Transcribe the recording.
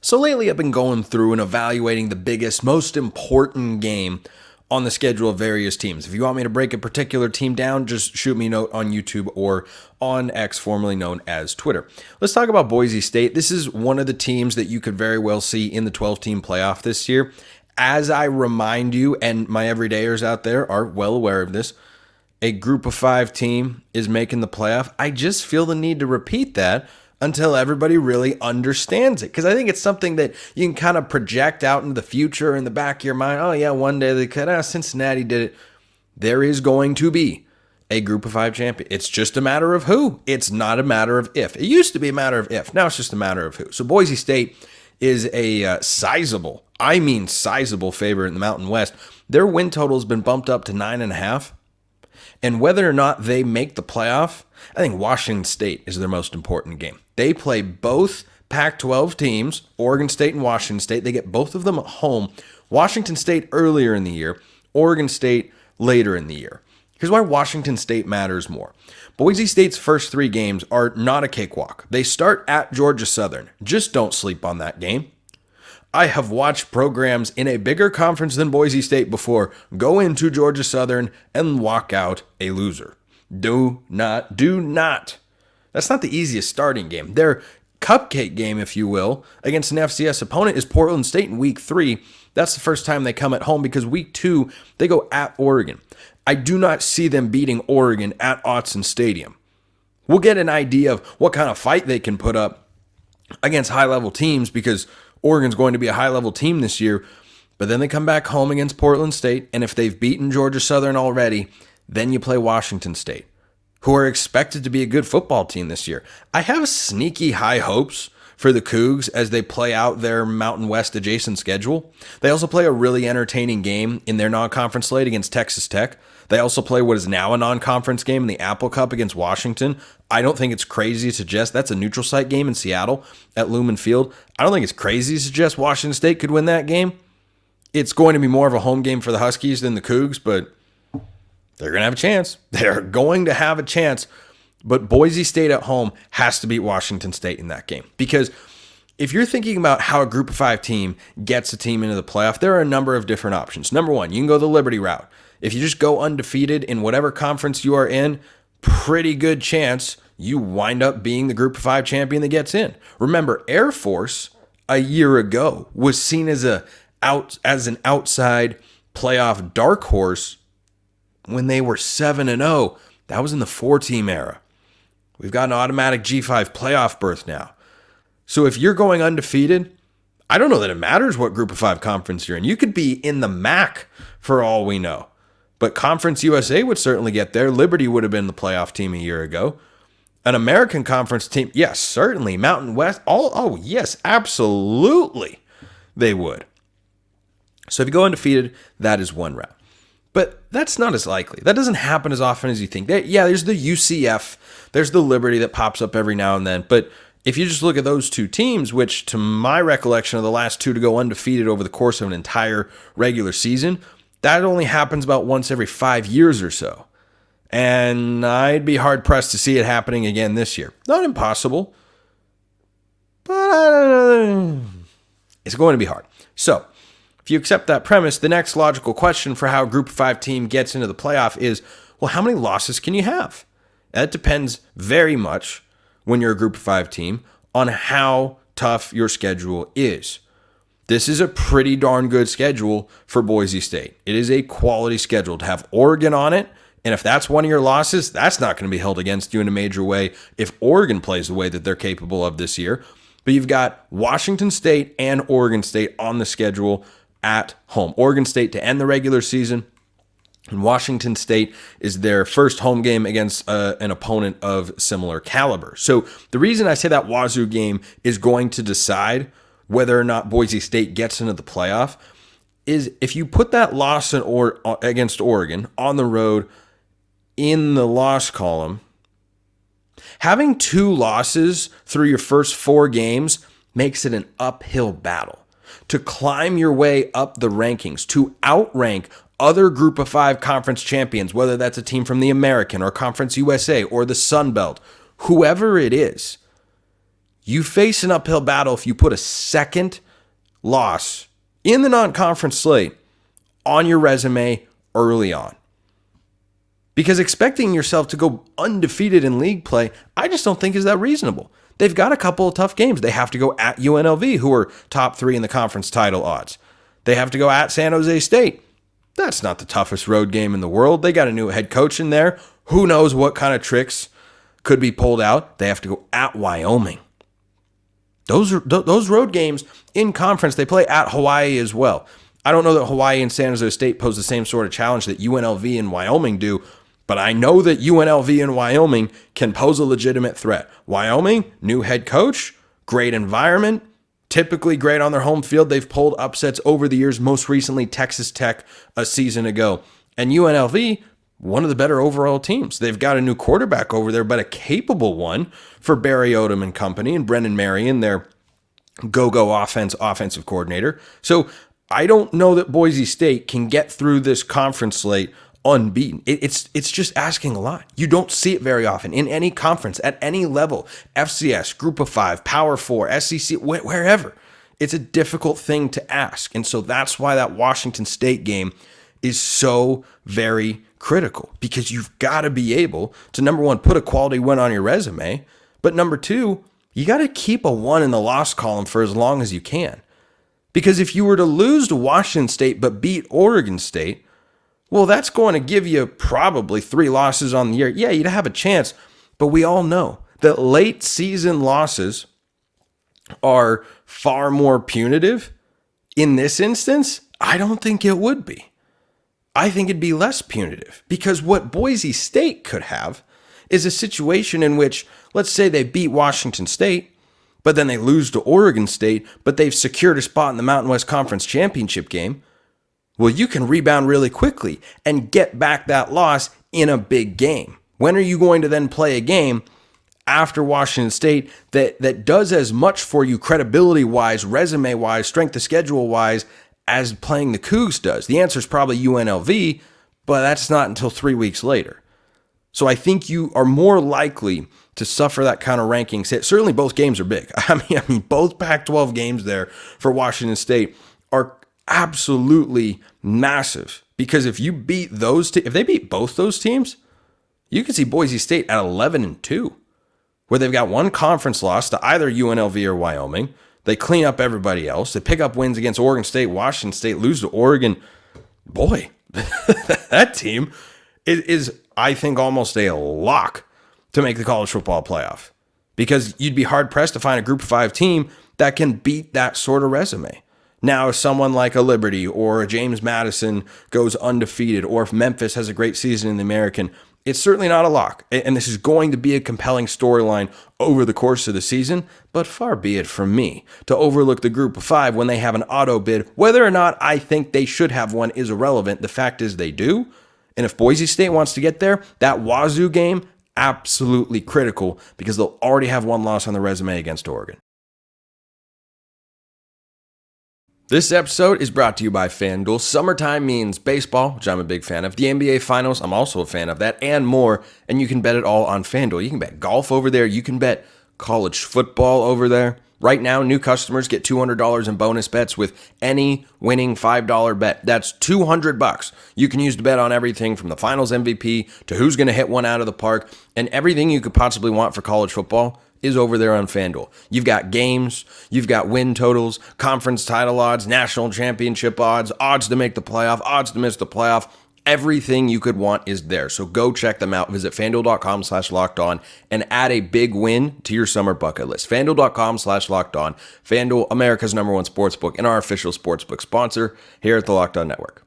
So lately I've been going through and evaluating the biggest, most important game on the schedule of various teams. If you want me to break a particular team down, just shoot me a note on YouTube or on X, formerly known as Twitter. Let's talk about Boise State. This is one of the teams that you could very well see in the 12-team playoff this year. As I remind you, and my everydayers out there are well aware of this, a group of 5 team is making the playoff. I just feel the need to repeat that until everybody really understands it. Because I think it's something that you can kind of project out into the future in the back of your mind. Oh, yeah, one day they could. Cincinnati did it. There is going to be a group of 5 champion. It's just a matter of who. It's not a matter of if. It used to be a matter of if. Now it's just a matter of who. So Boise State is a sizable favorite in the Mountain West. Their win total has been bumped up to 9.5. And whether or not they make the playoff, I think Washington State is their most important game. They play both Pac-12 teams, Oregon State and Washington State. They get both of them at home. Washington State earlier in the year, Oregon State later in the year. Here's why Washington State matters more. Boise State's first 3 games are not a cakewalk. They start at Georgia Southern. Just don't sleep on that game. I have watched programs in a bigger conference than Boise State before go into Georgia Southern and walk out a loser. Do not. That's not the easiest starting game. Their cupcake game, if you will, against an FCS opponent is Portland State in week 3. That's the first time they come at home because week 2, they go at Oregon. I do not see them beating Oregon at Autzen Stadium. We'll get an idea of what kind of fight they can put up against high-level teams because Oregon's going to be a high-level team this year, but then they come back home against Portland State, and if they've beaten Georgia Southern already, then you play Washington State, who are expected to be a good football team this year. I have sneaky high hopes for the Cougs as they play out their Mountain West adjacent schedule. They also play a really entertaining game in their non-conference slate against Texas Tech. They also play what is now a non-conference game in the Apple Cup against Washington. I don't think it's crazy to suggest that's a neutral site game in Seattle at Lumen Field. I don't think it's crazy to suggest Washington State could win that game. It's going to be more of a home game for the Huskies than the Cougs, but they're going to have a chance. They're going to have a chance. But Boise State at home has to beat Washington State in that game. Because if you're thinking about how a group of 5 team gets a team into the playoff, there are a number of different options. Number 1, you can go the Liberty route. If you just go undefeated in whatever conference you are in, pretty good chance you wind up being the group of 5 champion that gets in. Remember, Air Force a year ago was seen as an outside playoff dark horse when they were 7-0. That was in the 4-team era. We've got an automatic G5 playoff berth now. So if you're going undefeated, I don't know that it matters what group of 5 conference you're in. You could be in the MAC for all we know. But Conference USA would certainly get there. Liberty would have been the playoff team a year ago. An American Conference team, yes, certainly. Mountain West, yes, absolutely they would. So if you go undefeated, that is one route. But that's not as likely. That doesn't happen as often as you think. There's the UCF. There's the Liberty that pops up every now and then. But if you just look at those 2 teams, which to my recollection are the last 2 to go undefeated over the course of an entire regular season, that only happens about once every 5 years or so. And I'd be hard-pressed to see it happening again this year. Not impossible, but it's going to be hard. So if you accept that premise, the next logical question for how a group of 5 team gets into the playoff is, well, how many losses can you have? That depends very much, when you're a group of 5 team, on how tough your schedule is. This is a pretty darn good schedule for Boise State. It is a quality schedule to have Oregon on it. And if that's one of your losses, that's not going to be held against you in a major way if Oregon plays the way that they're capable of this year. But you've got Washington State and Oregon State on the schedule at home. Oregon State to end the regular season, and Washington State is their first home game against an opponent of similar caliber. So the reason I say that Wazoo game is going to decide whether or not Boise State gets into the playoff is if you put that loss against Oregon on the road in the loss column, having 2 losses through your first 4 games makes it an uphill battle. To climb your way up the rankings, to outrank other group of 5 conference champions, whether that's a team from the American or Conference USA or the Sun Belt, whoever it is, You face an uphill battle if you put a second loss in the non-conference slate on your resume early on. Because expecting yourself to go undefeated in league play, I just don't think is that reasonable. They've got a couple of tough games. They have to go at UNLV, who are top 3 in the conference title odds. They have to go at San Jose State. That's not the toughest road game in the world. They got a new head coach in there. Who knows what kind of tricks could be pulled out. They have to go at Wyoming. Those road games in conference, they play at Hawaii as well. I don't know that Hawaii and San Jose State pose the same sort of challenge that UNLV and Wyoming do, but I know that UNLV and Wyoming can pose a legitimate threat. Wyoming, new head coach, great environment, typically great on their home field. They've pulled upsets over the years, most recently Texas Tech a season ago. And UNLV, one of the better overall teams. They've got a new quarterback over there, but a capable one for Barry Odom and company, and Brendan Marion, their go-go offensive coordinator. So I don't know that Boise State can get through this conference slate unbeaten. It's just asking a lot. You don't see it very often in any conference at any level, FCS, Group of 5, Power 4, SEC, wherever. It's a difficult thing to ask. And so that's why that Washington State game is so very critical, because you've got to be able to, number one, put a quality win on your resume, but number two, you got to keep a 1 in the loss column for as long as you can. Because if you were to lose to Washington State but beat Oregon State, well, that's going to give you probably 3 losses on the year. Yeah, you'd have a chance, but we all know that late season losses are far more punitive. In this instance, I don't think it would be. I think it'd be less punitive, because what Boise State could have is a situation in which, let's say they beat Washington State, but then they lose to Oregon State, but they've secured a spot in the Mountain West Conference championship game. Well, you can rebound really quickly and get back that loss in a big game. When are you going to then play a game after Washington State that does as much for you credibility-wise, resume-wise, strength of schedule-wise as playing the Cougs does? The answer is probably UNLV, but that's not until 3 weeks later. So I think you are more likely to suffer that kind of ranking. Certainly both games are big. I mean, both Pac-12 games there for Washington State are absolutely massive, because if you beat if they beat both those teams, you can see Boise State at 11-2, where they've got 1 conference loss to either UNLV or Wyoming. They clean up everybody else. They pick up wins against Oregon State, Washington State, lose to Oregon. Boy, that team is, I think, almost a lock to make the college football playoff, because you'd be hard-pressed to find a Group of 5 team that can beat that sort of resume. Now, if someone like a Liberty or a James Madison goes undefeated, or if Memphis has a great season in the American, it's certainly not a lock. And this is going to be a compelling storyline over the course of the season, but far be it from me to overlook the Group of 5 when they have an auto bid. Whether or not I think they should have one is irrelevant. The fact is they do. And if Boise State wants to get there, that Wazoo game, absolutely critical, because they'll already have 1 loss on the resume against Oregon. This episode is brought to you by FanDuel. Summertime means baseball, which I'm a big fan of. The NBA Finals, I'm also a fan of that, and more. And you can bet it all on FanDuel. You can bet golf over there. You can bet college football over there. Right now, new customers get $200 in bonus bets with any winning $5 bet. That's $200 you can use to bet on everything from the Finals MVP to who's going to hit one out of the park, and everything you could possibly want for college football is over there on FanDuel. You've got games, you've got win totals, conference title odds, national championship odds, odds to make the playoff, odds to miss the playoff. Everything you could want is there. So go check them out. Visit FanDuel.com/lockedon and add a big win to your summer bucket list. FanDuel.com/lockedon. FanDuel, America's #1 sportsbook and our official sportsbook sponsor here at the Locked On Network.